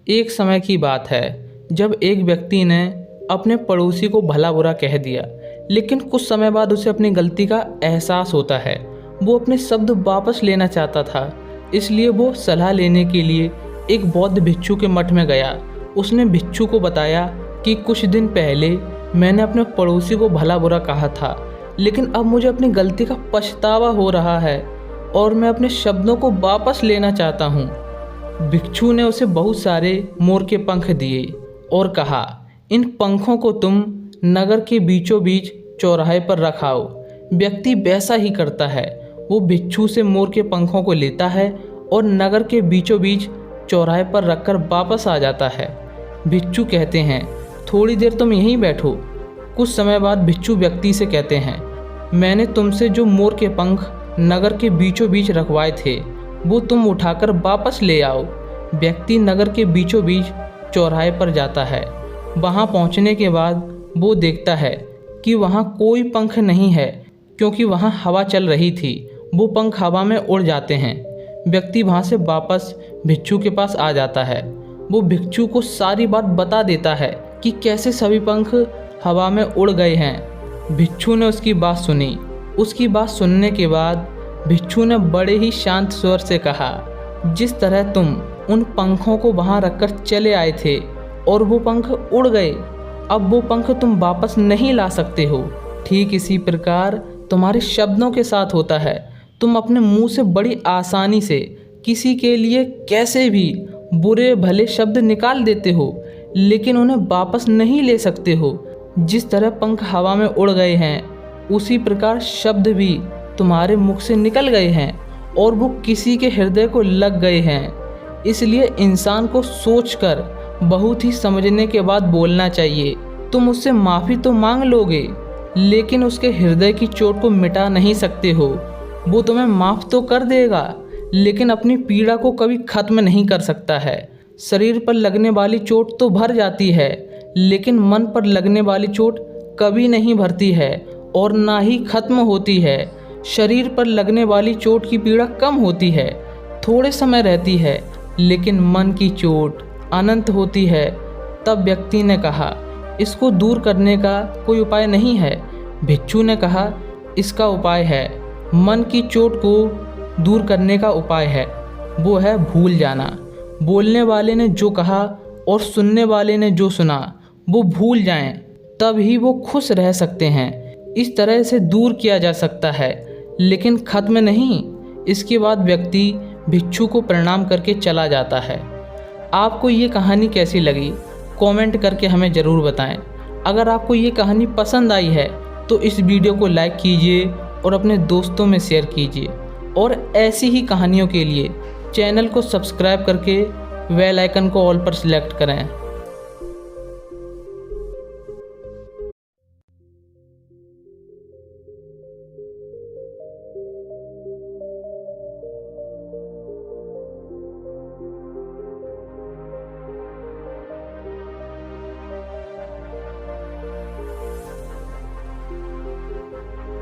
एक समय की बात है जब एक व्यक्ति ने अपने पड़ोसी को भला बुरा कह दिया, लेकिन कुछ समय बाद उसे अपनी गलती का एहसास होता है। वो अपने शब्द वापस लेना चाहता था, इसलिए वो सलाह लेने के लिए एक बौद्ध भिक्षु के मठ में गया। उसने भिक्षु को बताया कि कुछ दिन पहले मैंने अपने पड़ोसी को भला बुरा कहा था, लेकिन अब मुझे अपनी गलती का पछतावा हो रहा है और मैं अपने शब्दों को वापस लेना चाहता हूँ। भिक्षु ने उसे बहुत सारे मोर के पंख दिए और कहा, इन पंखों को तुम नगर के बीचों बीच चौराहे पर रखाओ। व्यक्ति वैसा ही करता है। वो भिक्षु से मोर के पंखों को लेता है और नगर के बीचों बीच चौराहे पर रखकर वापस आ जाता है। भिक्षु कहते हैं, थोड़ी देर तुम यहीं बैठो। कुछ समय बाद भिक्षु व्यक्ति से कहते हैं, मैंने तुमसे जो मोर के पंख नगर के बीचों बीच रखवाए थे वो तुम उठाकर वापस ले आओ। व्यक्ति नगर के बीचों बीच चौराहे पर जाता है। वहां पहुंचने के बाद वो देखता है कि वहां कोई पंख नहीं है, क्योंकि वहां हवा चल रही थी। वो पंख हवा में उड़ जाते हैं। व्यक्ति वहां से वापस भिक्षु के पास आ जाता है। वो भिक्षु को सारी बात बता देता है कि कैसे सभी पंख हवा में उड़ गए हैं। भिक्षु ने उसकी बात सुनी। उसकी बात सुनने के बाद भिक्षु ने बड़े ही शांत स्वर से कहा, जिस तरह तुम उन पंखों को वहां रखकर चले आए थे और वो पंख उड़ गए, अब वो पंख तुम वापस नहीं ला सकते हो। ठीक इसी प्रकार तुम्हारे शब्दों के साथ होता है। तुम अपने मुंह से बड़ी आसानी से किसी के लिए कैसे भी बुरे भले शब्द निकाल देते हो, लेकिन उन्हें वापस नहीं ले सकते हो। जिस तरह पंख हवा में उड़ गए हैं, उसी प्रकार शब्द भी तुम्हारे मुख से निकल गए हैं और वो किसी के हृदय को लग गए हैं। इसलिए इंसान को सोचकर बहुत ही समझने के बाद बोलना चाहिए। तुम उससे माफ़ी तो मांग लोगे, लेकिन उसके हृदय की चोट को मिटा नहीं सकते हो। वो तुम्हें माफ़ तो कर देगा, लेकिन अपनी पीड़ा को कभी ख़त्म नहीं कर सकता है। शरीर पर लगने वाली चोट तो भर जाती है, लेकिन मन पर लगने वाली चोट कभी नहीं भरती है और ना ही ख़त्म होती है। शरीर पर लगने वाली चोट की पीड़ा कम होती है, थोड़े समय रहती है, लेकिन मन की चोट अनंत होती है। तब व्यक्ति ने कहा, इसको दूर करने का कोई उपाय नहीं है। भिक्षु ने कहा, इसका उपाय है। मन की चोट को दूर करने का उपाय है, वो है भूल जाना। बोलने वाले ने जो कहा और सुनने वाले ने जो सुना वो भूल जाएं, तब ही वो खुश रह सकते हैं। इस तरह से दूर किया जा सकता है, लेकिन ख़त्म नहीं। इसके बाद व्यक्ति भिक्षु को प्रणाम करके चला जाता है। आपको ये कहानी कैसी लगी कमेंट करके हमें ज़रूर बताएं। अगर आपको ये कहानी पसंद आई है तो इस वीडियो को लाइक कीजिए और अपने दोस्तों में शेयर कीजिए, और ऐसी ही कहानियों के लिए चैनल को सब्सक्राइब करके बेल आइकन को ऑल पर सिलेक्ट करें।